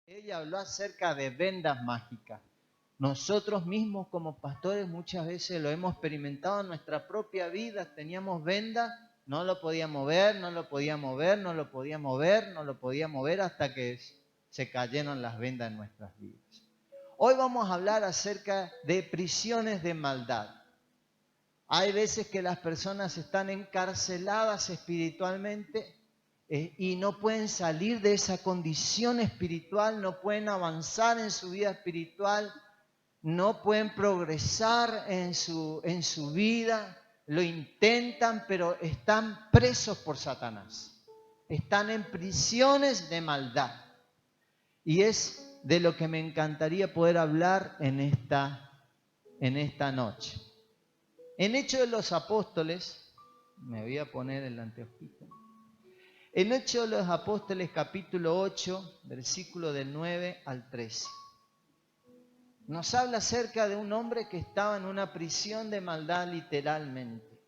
Ella habló acerca de vendas mágicas. Nosotros mismos como pastores muchas veces lo hemos experimentado en nuestra propia vida. Teníamos vendas, no lo podíamos ver, no lo podíamos ver, no lo podíamos ver, no lo podíamos ver hasta que se cayeron las vendas en nuestras vidas. Hoy vamos a hablar acerca de prisiones de maldad. Hay veces que las personas están encarceladas espiritualmente y no pueden salir de esa condición espiritual, no pueden avanzar en su vida espiritual, no pueden progresar en su vida, lo intentan, pero están presos por Satanás. Están en prisiones de maldad. Y es de lo que me encantaría poder hablar en esta noche. En Hechos de los Apóstoles, me voy a poner el anteojito. En Hechos de los Apóstoles, capítulo 8, versículo del 9 al 13. Nos habla acerca de un hombre que estaba en una prisión de maldad literalmente.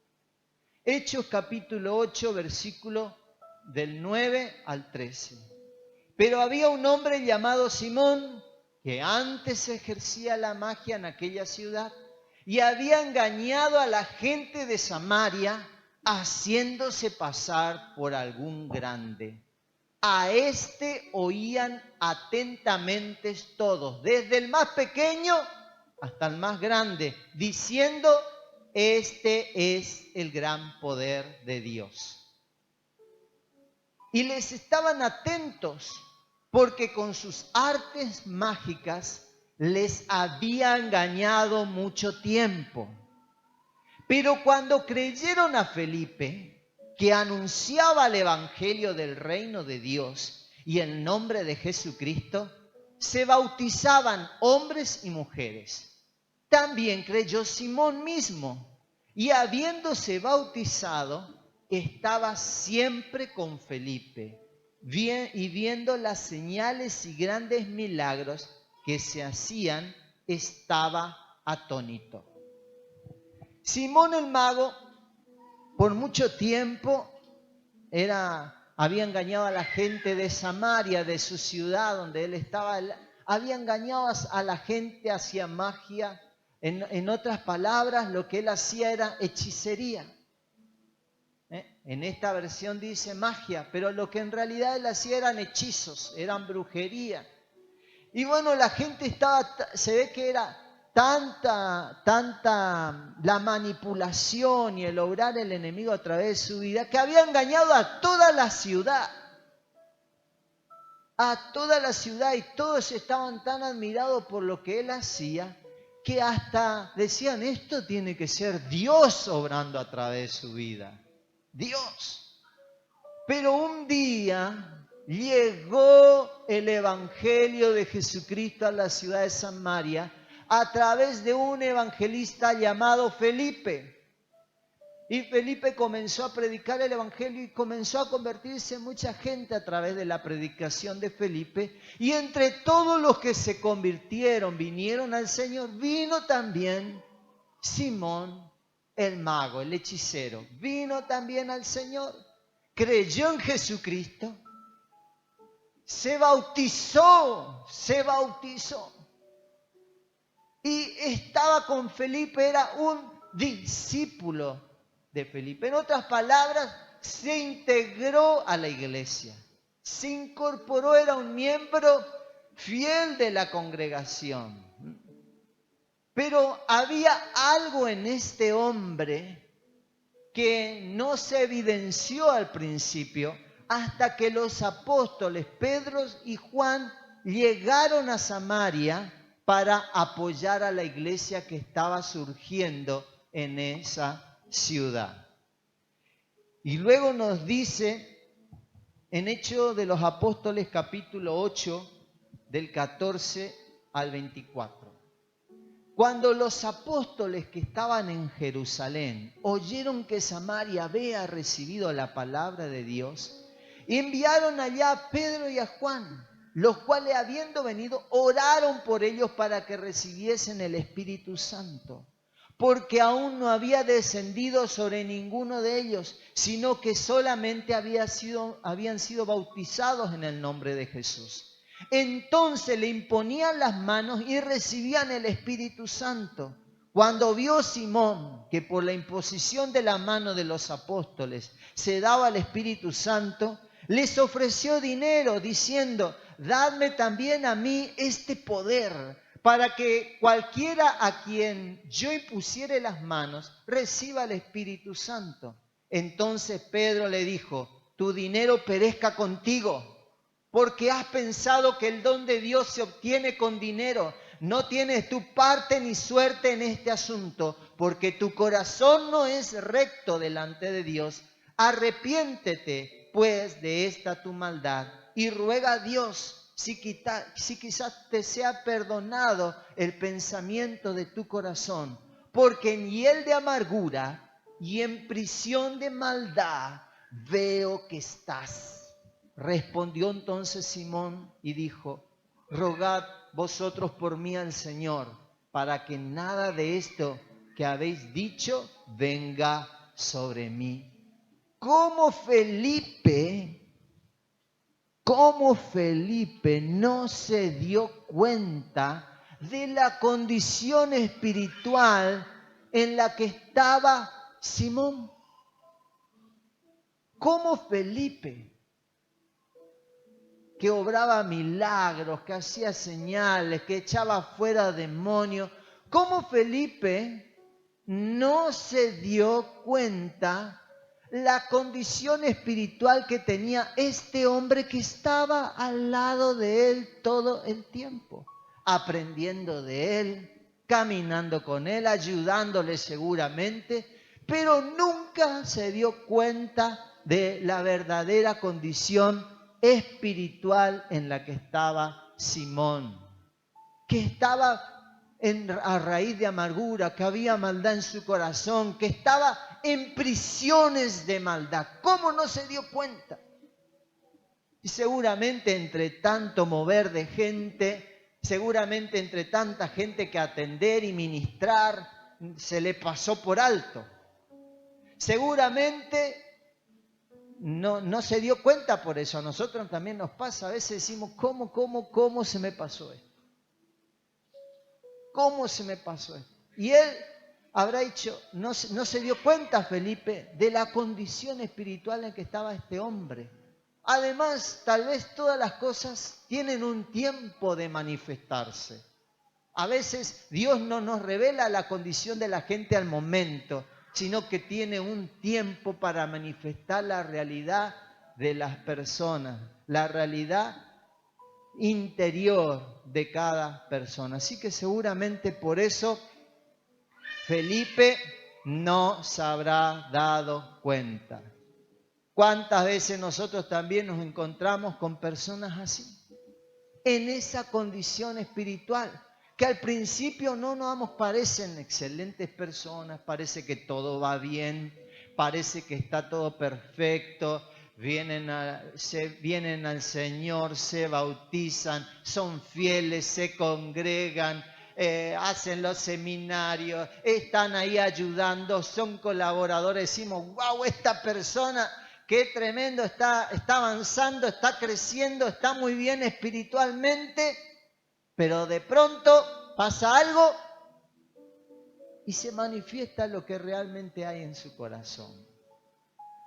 Hechos capítulo 8, versículo del 9 al 13. Pero había un hombre llamado Simón, que antes ejercía la magia en aquella ciudad, y había engañado a la gente de Samaria, haciéndose pasar por algún grande. A este oían atentamente todos, desde el más pequeño hasta el más grande, diciendo: este es el gran poder de Dios. Y les estaban atentos, porque con sus artes mágicas les había engañado mucho tiempo. Pero cuando creyeron a Felipe, que anunciaba el evangelio del reino de Dios y el nombre de Jesucristo, se bautizaban hombres y mujeres. También creyó Simón mismo, y habiéndose bautizado, estaba siempre con Felipe, y viendo las señales y grandes milagros que se hacían, estaba atónito. Simón el mago, por mucho tiempo, había engañado a la gente de Samaria, de su ciudad donde él estaba. Había engañado a la gente hacia magia. En otras palabras, lo que él hacía era hechicería. En esta versión dice magia, pero lo que en realidad él hacía eran hechizos, eran brujería. Y bueno, la gente se ve que era tanta la manipulación y el obrar el enemigo a través de su vida, que había engañado a toda la ciudad. A toda la ciudad, y todos estaban tan admirados por lo que él hacía, que hasta decían: esto tiene que ser Dios obrando a través de su vida. Dios. Pero un día llegó el evangelio de Jesucristo a la ciudad de Samaria a través de un evangelista llamado Felipe. Y Felipe comenzó a predicar el evangelio y comenzó a convertirse mucha gente a través de la predicación de Felipe. Y entre todos los que se convirtieron, vinieron al Señor, vino también Simón el mago, el hechicero. Vino también al Señor, creyó en Jesucristo, se bautizó. Y estaba con Felipe, era un discípulo de Felipe. En otras palabras, se integró a la iglesia, se incorporó, era un miembro fiel de la congregación. Pero había algo en este hombre que no se evidenció al principio, hasta que los apóstoles Pedro y Juan llegaron a Samaria para apoyar a la iglesia que estaba surgiendo en esa ciudad. Y luego nos dice en Hechos de los Apóstoles capítulo 8, del 14 al 24. Cuando los apóstoles que estaban en Jerusalén oyeron que Samaria había recibido la palabra de Dios, enviaron allá a Pedro y a Juan, los cuales, habiendo venido, oraron por ellos para que recibiesen el Espíritu Santo, porque aún no había descendido sobre ninguno de ellos, sino que solamente habían sido bautizados en el nombre de Jesús. Entonces le imponían las manos y recibían el Espíritu Santo. Cuando vio Simón que por la imposición de la mano de los apóstoles se daba el Espíritu Santo, les ofreció dinero diciendo: dadme también a mí este poder, para que cualquiera a quien yo impusiere las manos reciba el Espíritu Santo. Entonces Pedro le dijo: tu dinero perezca contigo, porque has pensado que el don de Dios se obtiene con dinero. No tienes tu parte ni suerte en este asunto, porque tu corazón no es recto delante de Dios. Arrepiéntete, pues, de esta tu maldad y ruega a Dios si quizás te sea perdonado el pensamiento de tu corazón, porque en hiel de amargura y en prisión de maldad veo que estás. Respondió entonces Simón y dijo: rogad vosotros por mí al Señor, para que nada de esto que habéis dicho venga sobre mí. Como Felipe no se dio cuenta de la condición espiritual en la que estaba Simón. Como Felipe, que obraba milagros, que hacía señales, que echaba fuera demonios. ¿Cómo Felipe no se dio cuenta la condición espiritual que tenía este hombre que estaba al lado de él todo el tiempo? Aprendiendo de él, caminando con él, ayudándole seguramente, pero nunca se dio cuenta de la verdadera condición espiritual en la que estaba Simón, que estaba a raíz de amargura, que había maldad en su corazón, que estaba en prisiones de maldad. ¿Cómo no se dio cuenta? Y seguramente entre tanto mover de gente, seguramente entre tanta gente que atender y ministrar, se le pasó por alto. Seguramente no se dio cuenta por eso. A nosotros también nos pasa. A veces decimos: ¿cómo se me pasó esto? ¿Cómo se me pasó esto? Y él habrá dicho, no se dio cuenta, Felipe, de la condición espiritual en que estaba este hombre. Además, tal vez todas las cosas tienen un tiempo de manifestarse. A veces Dios no nos revela la condición de la gente al momento, sino que tiene un tiempo para manifestar la realidad de las personas, la realidad interior de cada persona. Así que seguramente por eso Felipe no se habrá dado cuenta. ¿Cuántas veces nosotros también nos encontramos con personas así? En esa condición espiritual, que al principio no nos parecen excelentes personas, parece que todo va bien, parece que está todo perfecto, vienen al Señor, se bautizan, son fieles, se congregan, hacen los seminarios, están ahí ayudando, son colaboradores. Decimos: wow, esta persona, qué tremendo, está avanzando, está creciendo, está muy bien espiritualmente, pero de pronto pasa algo y se manifiesta lo que realmente hay en su corazón.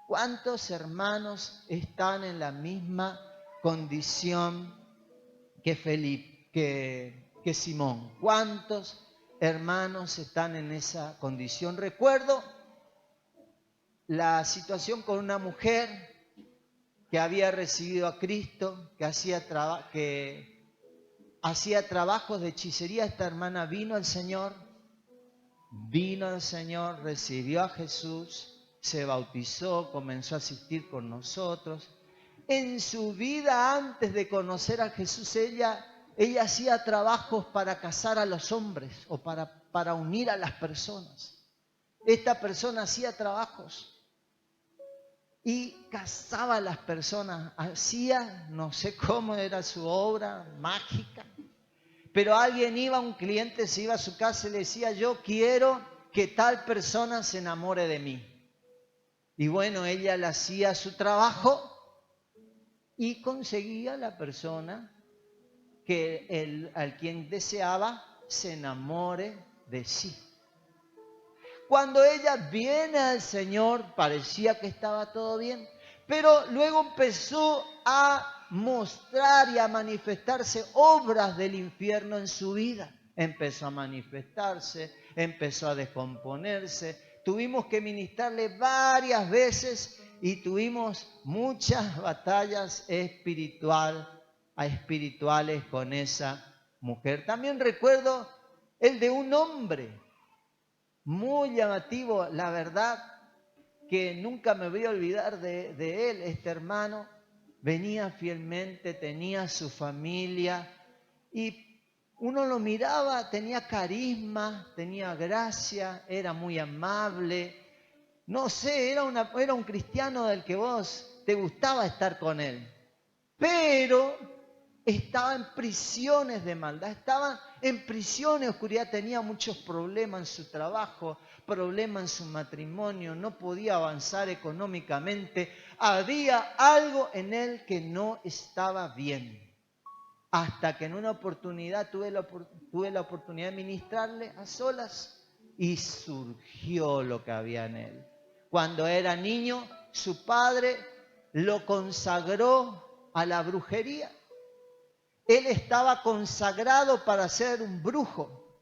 ¿Cuántos hermanos están en la misma condición que Simón? ¿Cuántos hermanos están en esa condición? Recuerdo la situación con una mujer que había recibido a Cristo, que hacía trabajos de hechicería. Esta hermana vino al Señor, recibió a Jesús, se bautizó, comenzó a asistir con nosotros. En su vida antes de conocer a Jesús, ella hacía trabajos para casar a los hombres o para unir a las personas. Esta persona hacía trabajos y casaba a las personas, hacía, no sé cómo era su obra mágica, pero un cliente se iba a su casa y le decía: yo quiero que tal persona se enamore de mí. Y bueno, ella le hacía su trabajo y conseguía la persona que al quien deseaba se enamore de sí. Cuando ella viene al Señor, parecía que estaba todo bien, pero luego empezó a mostrar y a manifestarse obras del infierno en su vida. Empezó a manifestarse, empezó a descomponerse. Tuvimos que ministrarle varias veces y tuvimos muchas batallas espirituales con esa mujer. También recuerdo el de un hombre muy llamativo, la verdad, que nunca me voy a olvidar de él. Este hermano venía fielmente, tenía su familia y uno lo miraba, tenía carisma, tenía gracia, era muy amable. No sé, era un cristiano del que vos te gustaba estar con él. Pero estaba en prisiones de maldad, estaba en prisiones de oscuridad, tenía muchos problemas en su trabajo, problemas en su matrimonio, no podía avanzar económicamente, había algo en él que no estaba bien. Hasta que en una oportunidad tuve la oportunidad de ministrarle a solas y surgió lo que había en él. Cuando era niño, su padre lo consagró a la brujería. Él estaba consagrado para ser un brujo.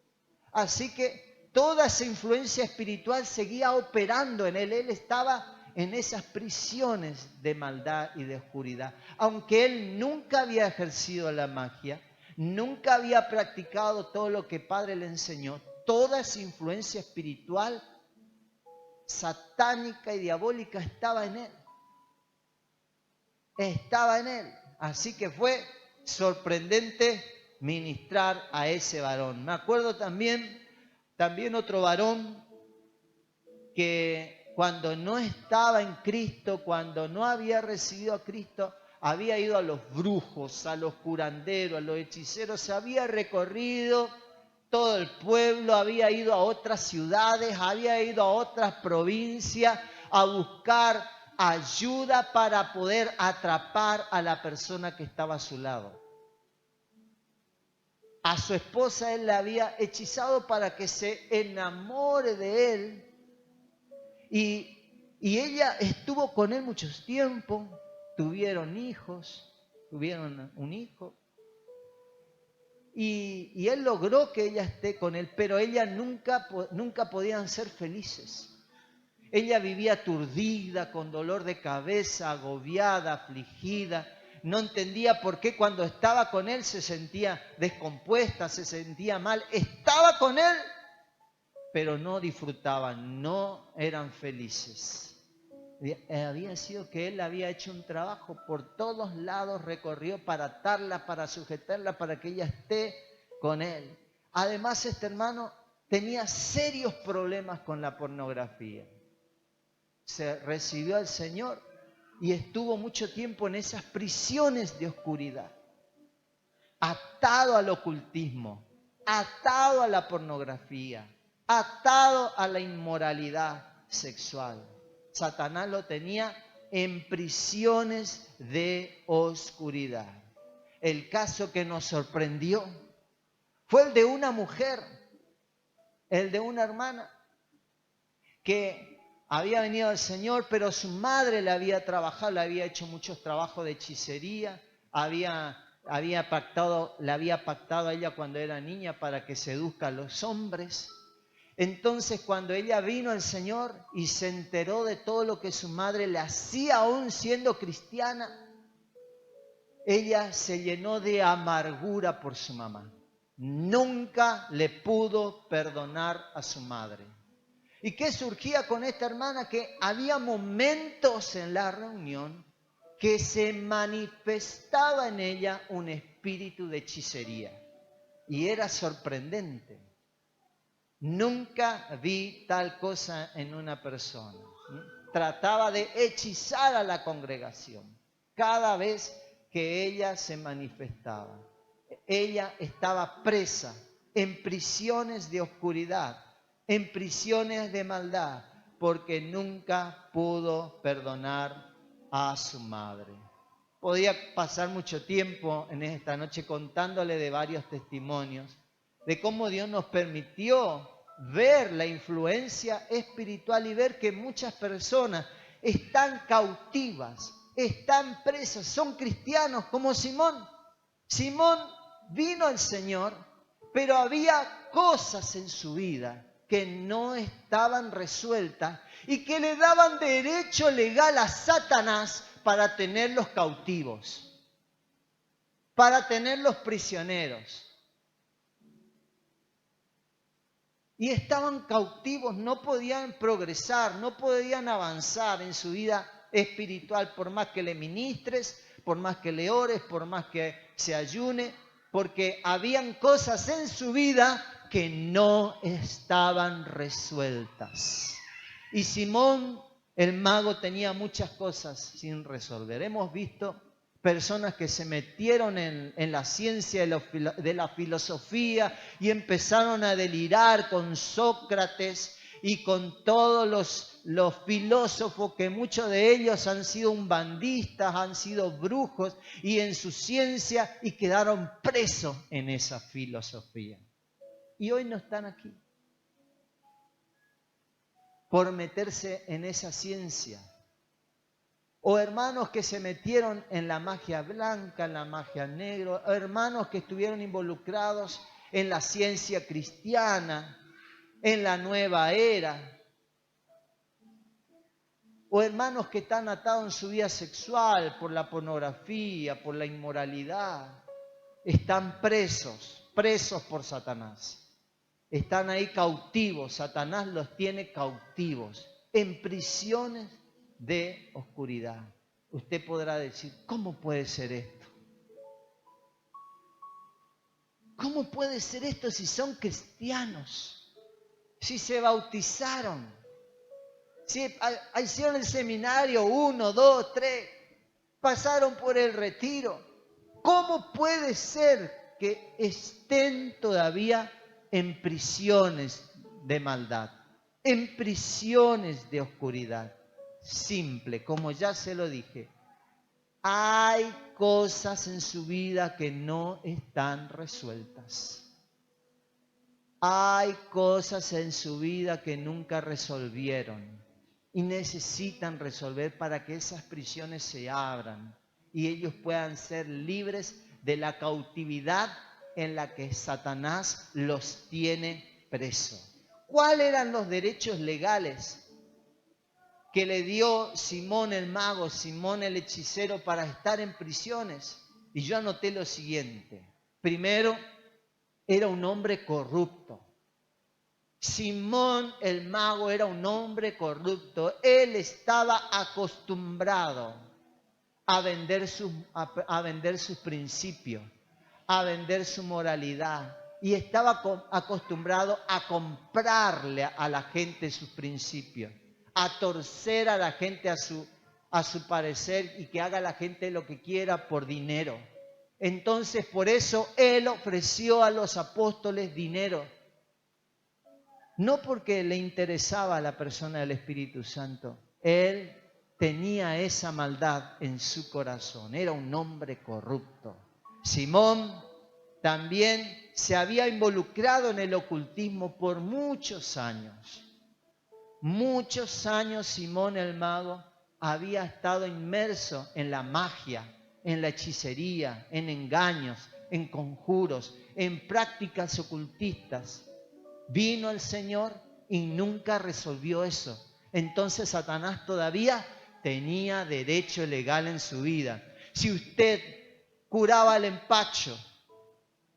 Así que toda esa influencia espiritual seguía operando en él. Él estaba en esas prisiones de maldad y de oscuridad. Aunque él nunca había ejercido la magia, nunca había practicado todo lo que el Padre le enseñó, toda esa influencia espiritual, satánica y diabólica estaba en él. Estaba en él. Así que fue sorprendente ministrar a ese varón. Me acuerdo también otro varón que cuando no estaba en Cristo, cuando no había recibido a Cristo, había ido a los brujos, a los curanderos, a los hechiceros, se había recorrido todo el pueblo, había ido a otras ciudades, había ido a otras provincias a buscar ayuda para poder atrapar a la persona que estaba a su lado. A su esposa él la había hechizado para que se enamore de él y ella estuvo con él mucho tiempo, tuvieron un hijo y él logró que ella esté con él, pero ella nunca podían ser felices. Ella vivía aturdida, con dolor de cabeza, agobiada, afligida. No entendía por qué cuando estaba con él se sentía descompuesta, se sentía mal. Estaba con él, pero no disfrutaban, no eran felices. Había sido que él había hecho un trabajo por todos lados, recorrió para atarla, para sujetarla, para que ella esté con él. Además, este hermano tenía serios problemas con la pornografía. Se recibió al Señor y estuvo mucho tiempo en esas prisiones de oscuridad, atado al ocultismo, atado a la pornografía, atado a la inmoralidad sexual. Satanás lo tenía en prisiones de oscuridad. El caso que nos sorprendió fue el de una mujer, el de una hermana que había venido al Señor, pero su madre le había trabajado, le había hecho muchos trabajos de hechicería, le había pactado a ella cuando era niña para que seduzca a los hombres. Entonces, cuando ella vino al Señor y se enteró de todo lo que su madre le hacía, aún siendo cristiana, ella se llenó de amargura por su mamá. Nunca le pudo perdonar a su madre. ¿Y qué surgía con esta hermana? Que había momentos en la reunión que se manifestaba en ella un espíritu de hechicería. Y era sorprendente. Nunca vi tal cosa en una persona. Trataba de hechizar a la congregación cada vez que ella se manifestaba. Ella estaba presa en prisiones de oscuridad, en prisiones de maldad, porque nunca pudo perdonar a su madre. Podía pasar mucho tiempo en esta noche contándole de varios testimonios, de cómo Dios nos permitió ver la influencia espiritual y ver que muchas personas están cautivas, están presas, son cristianos como Simón. Simón vino al Señor, pero había cosas en su vida que no estaban resueltas y que le daban derecho legal a Satanás para tenerlos cautivos, para tenerlos prisioneros. Y estaban cautivos, no podían progresar, no podían avanzar en su vida espiritual, por más que le ministres, por más que le ores, por más que se ayune, porque habían cosas en su vida que no estaban resueltas. Y Simón, el mago, tenía muchas cosas sin resolver. Hemos visto personas que se metieron en la ciencia de la filosofía y empezaron a delirar con Sócrates y con todos los filósofos, que muchos de ellos han sido umbandistas, han sido brujos y en su ciencia, y quedaron presos en esa filosofía. Y hoy no están aquí por meterse en esa ciencia. O hermanos que se metieron en la magia blanca, en la magia negra, o hermanos que estuvieron involucrados en la ciencia cristiana, en la nueva era, o hermanos que están atados en su vida sexual por la pornografía, por la inmoralidad, están presos por Satanás. Están ahí cautivos, Satanás los tiene cautivos, en prisiones de oscuridad. Usted podrá decir, ¿cómo puede ser esto? ¿Cómo puede ser esto si son cristianos? Si se bautizaron, si hicieron el seminario 1, 2, 3, pasaron por el retiro. ¿Cómo puede ser que estén todavía en prisiones de maldad, en prisiones de oscuridad? Simple, como ya se lo dije, hay cosas en su vida que no están resueltas. Hay cosas en su vida que nunca resolvieron y necesitan resolver para que esas prisiones se abran y ellos puedan ser libres de la cautividad en la que Satanás los tiene presos. ¿Cuáles eran los derechos legales que le dio Simón el mago, Simón el hechicero, para estar en prisiones? Y yo anoté lo siguiente. Primero, era un hombre corrupto. Simón el mago era un hombre corrupto. Él estaba acostumbrado a vender sus principios, a vender su moralidad. Y estaba acostumbrado a comprarle a la gente sus principios, a torcer a la gente a su parecer y que haga la gente lo que quiera por dinero. Entonces, por eso él ofreció a los apóstoles dinero. No porque le interesaba a la persona del Espíritu Santo. Él tenía esa maldad en su corazón. Era un hombre corrupto. Simón también se había involucrado en el ocultismo por muchos años. Muchos años Simón el mago había estado inmerso en la magia, en la hechicería, en engaños, en conjuros, en prácticas ocultistas. Vino el Señor y nunca resolvió eso. Entonces Satanás todavía tenía derecho legal en su vida. Si usted curaba el empacho,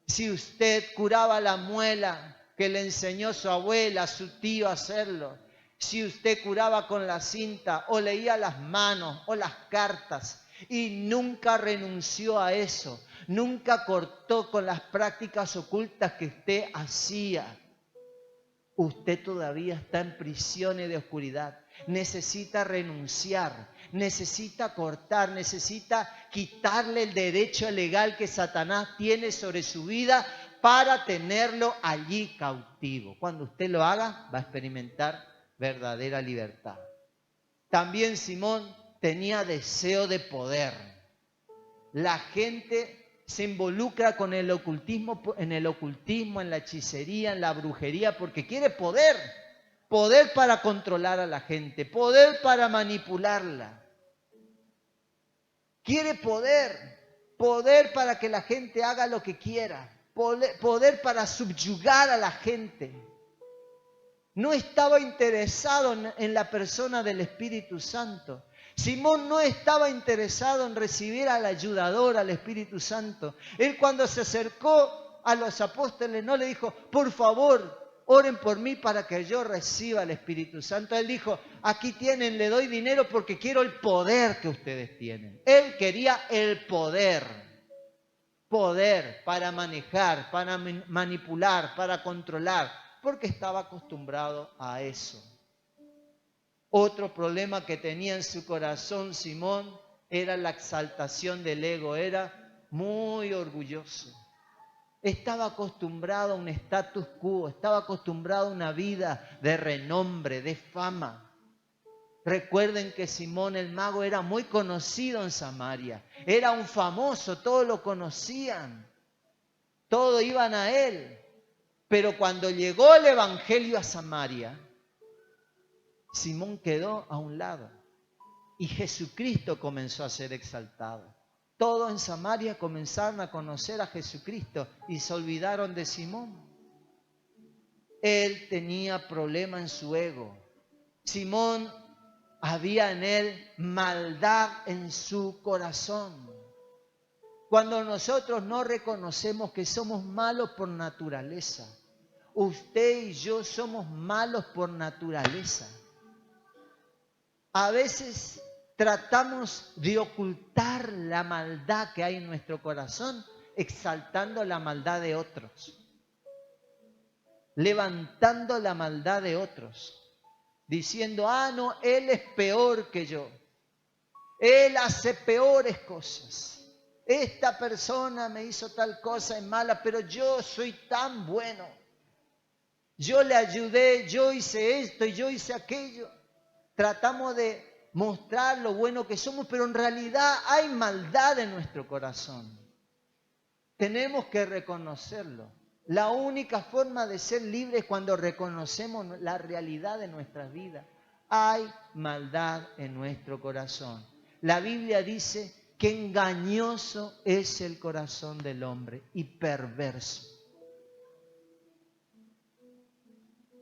si usted curaba la muela que le enseñó su abuela, su tío a hacerlo, si usted curaba con la cinta o leía las manos o las cartas y nunca renunció a eso, nunca cortó con las prácticas ocultas que usted hacía, usted todavía está en prisiones de oscuridad. Necesita renunciar, necesita cortar, necesita quitarle el derecho legal que Satanás tiene sobre su vida para tenerlo allí cautivo. Cuando usted lo haga, va a experimentar verdadera libertad. También Simón tenía deseo de poder. la gente se involucra con el ocultismo, en la hechicería, en la brujería, porque quiere poder. Poder para controlar a la gente, poder para manipularla. Quiere poder, poder para que la gente haga lo que quiera, poder para subyugar a la gente. No estaba interesado en la persona del Espíritu Santo. Simón no estaba interesado en recibir al ayudador, al Espíritu Santo. Él cuando se acercó a los apóstoles no le dijo, por favor, oren por mí para que yo reciba el Espíritu Santo. Él dijo, aquí tienen, le doy dinero porque quiero el poder que ustedes tienen. Él quería el poder. Poder para manejar, para manipular, para controlar, porque estaba acostumbrado a eso. Otro problema que tenía en su corazón Simón era la exaltación del ego, era muy orgulloso. Estaba acostumbrado a un status quo, estaba acostumbrado a una vida de renombre, de fama. Recuerden que Simón el mago era muy conocido en Samaria, era un famoso, todos lo conocían, todos iban a él. Pero cuando llegó el evangelio a Samaria, Simón quedó a un lado y Jesucristo comenzó a ser exaltado. Todos en Samaria comenzaron a conocer a Jesucristo y se olvidaron de Simón. Él tenía problema en su ego. Simón, había en él maldad en su corazón. Cuando nosotros no reconocemos que somos malos por naturaleza, usted y yo somos malos por naturaleza. A veces tratamos de ocultar la maldad que hay en nuestro corazón, exaltando la maldad de otros, levantando la maldad de otros, diciendo, no, él es peor que yo, él hace peores cosas, esta persona me hizo tal cosa en mala, pero yo soy tan bueno, yo le ayudé, yo hice esto y yo hice aquello. Tratamos de mostrar lo bueno que somos, pero en realidad hay maldad en nuestro corazón. Tenemos que reconocerlo. La única forma de ser libres es cuando reconocemos la realidad de nuestras vidas. Hay maldad en nuestro corazón. La Biblia dice que engañoso es el corazón del hombre y perverso.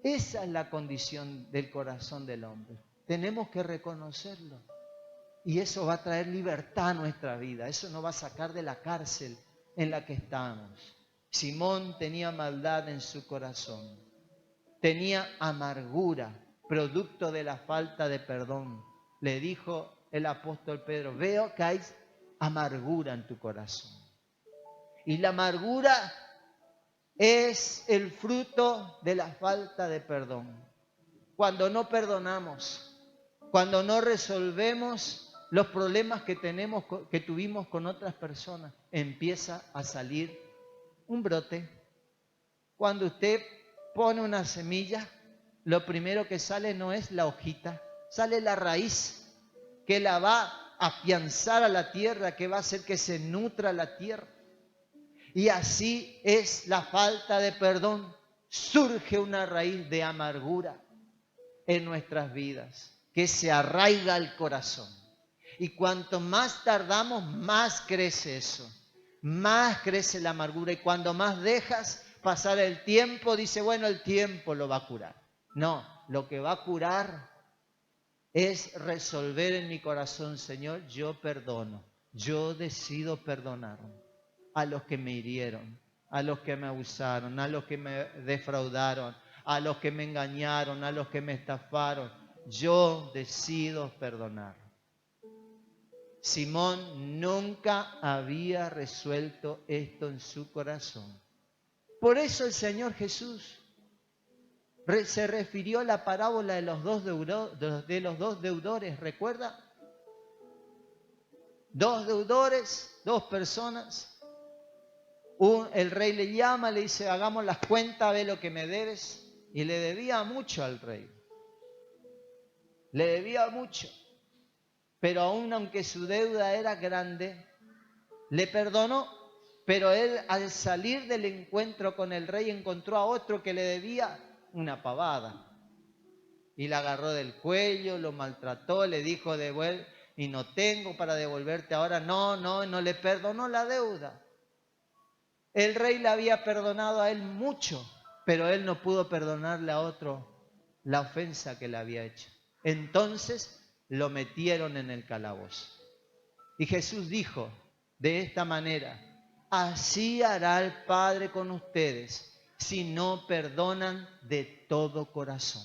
Esa es la condición del corazón del hombre. Tenemos que reconocerlo. Y eso va a traer libertad a nuestra vida. Eso nos va a sacar de la cárcel en la que estamos. Simón tenía maldad en su corazón. Tenía amargura, producto de la falta de perdón. Le dijo el apóstol Pedro, veo que hay amargura en tu corazón. Y la amargura es el fruto de la falta de perdón. Cuando no perdonamos, cuando no resolvemos los problemas que tuvimos con otras personas, empieza a salir un brote. Cuando usted pone una semilla, lo primero que sale no es la hojita, sale la raíz que la va a afianzar a la tierra, que va a hacer que se nutra la tierra. Y así es la falta de perdón. Surge una raíz de amargura en nuestras vidas, que se arraiga al corazón. Y cuanto más tardamos, más crece eso. Más crece la amargura. Y cuando más dejas pasar el tiempo, dice, bueno, el tiempo lo va a curar. No, lo que va a curar es resolver en mi corazón, Señor, yo perdono. Yo decido perdonar a los que me hirieron, a los que me abusaron, a los que me defraudaron, a los que me engañaron, a los que me estafaron. Yo decido perdonar. Simón nunca había resuelto esto en su corazón. Por eso el Señor Jesús se refirió a la parábola de los dos deudores, ¿recuerda? Dos deudores, dos personas. El rey le llama, le dice, hagamos las cuentas, ve lo que me debes. Y le debía mucho al rey. Le debía mucho. Pero aún aunque su deuda era grande, le perdonó, pero él al salir del encuentro con el rey encontró a otro que le debía una pavada. Y le agarró del cuello, lo maltrató, le dijo devuelve, y no tengo para devolverte ahora. No le perdonó la deuda. El rey le había perdonado a él mucho, pero él no pudo perdonarle a otro la ofensa que le había hecho. Entonces lo metieron en el calabozo. Y Jesús dijo de esta manera: así hará el Padre con ustedes si no perdonan de todo corazón.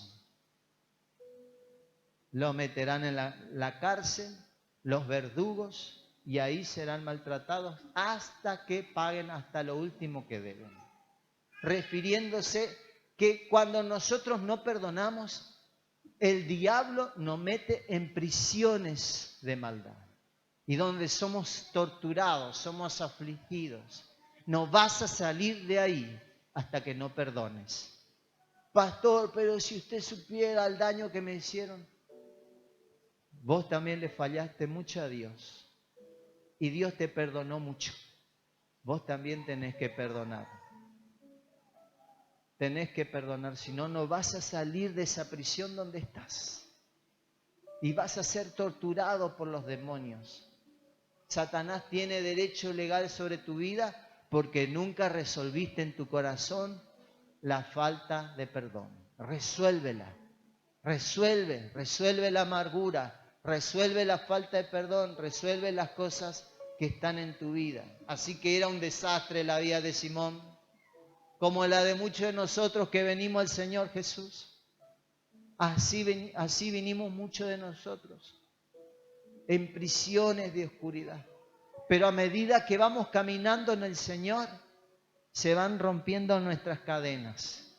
Lo meterán en la cárcel, los verdugos, y ahí serán maltratados hasta que paguen hasta lo último que deben. Refiriéndose que cuando nosotros no perdonamos, el diablo nos mete en prisiones de maldad. Y donde somos torturados, somos afligidos. No vas a salir de ahí hasta que no perdones. Pastor, pero si usted supiera el daño que me hicieron. Vos también le fallaste mucho a Dios. Y Dios te perdonó mucho. Vos también tenés que perdonar. Tenés que perdonar, si no, no vas a salir de esa prisión donde estás. Y vas a ser torturado por los demonios. Satanás tiene derecho legal sobre tu vida porque nunca resolviste en tu corazón la falta de perdón. Resuélvela. Resuelve la amargura. Resuelve la falta de perdón. Resuelve las cosas que están en tu vida. Así que era un desastre la vida de Simón, como la de muchos de nosotros que venimos al Señor Jesús. Así vinimos muchos de nosotros, en prisiones de oscuridad. Pero a medida que vamos caminando en el Señor, se van rompiendo nuestras cadenas,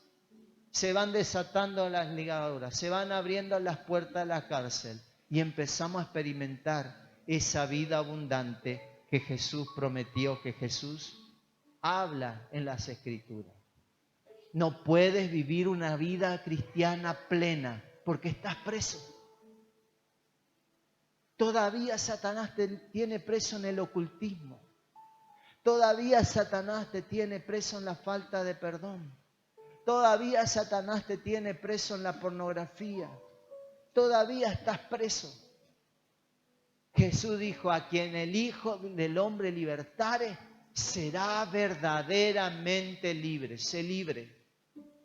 se van desatando las ligaduras, se van abriendo las puertas de la cárcel y empezamos a experimentar esa vida abundante que Jesús prometió, que Jesús habla en las Escrituras. No puedes vivir una vida cristiana plena porque estás preso. Todavía Satanás te tiene preso en el ocultismo. Todavía Satanás te tiene preso en la falta de perdón. Todavía Satanás te tiene preso en la pornografía. Todavía estás preso. Jesús dijo: a quien el Hijo del Hombre libertare, será verdaderamente libre. Sé libre.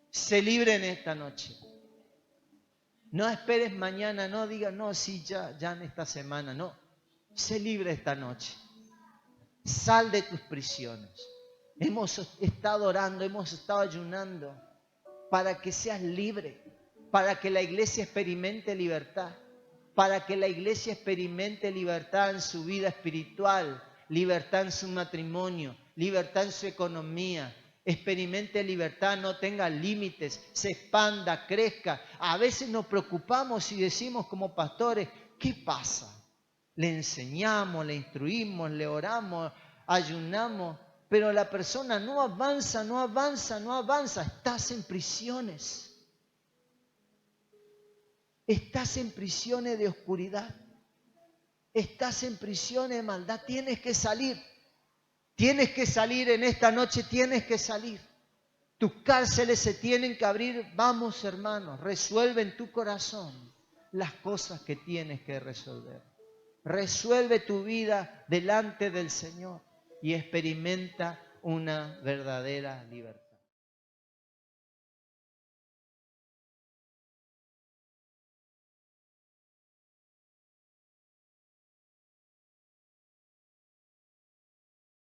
Sé libre en esta noche. No esperes mañana, no digas, no, sí, ya en esta semana, no. Sé libre esta noche. Sal de tus prisiones. Hemos estado orando, hemos estado ayunando para que seas libre, para que la iglesia experimente libertad, para que la iglesia experimente libertad en su vida espiritual, libertad en su matrimonio, libertad en su economía. Experimente libertad, no tenga límites, se expanda, crezca. A veces nos preocupamos y decimos como pastores: ¿qué pasa? Le enseñamos, le instruimos, le oramos, ayunamos, pero la persona no avanza. Estás en prisiones. Estás en prisiones de oscuridad. Estás en prisiones de maldad. Tienes que salir. Tienes que salir en esta noche, tienes que salir. Tus cárceles se tienen que abrir. Vamos, hermanos, resuelve en tu corazón las cosas que tienes que resolver. Resuelve tu vida delante del Señor y experimenta una verdadera libertad.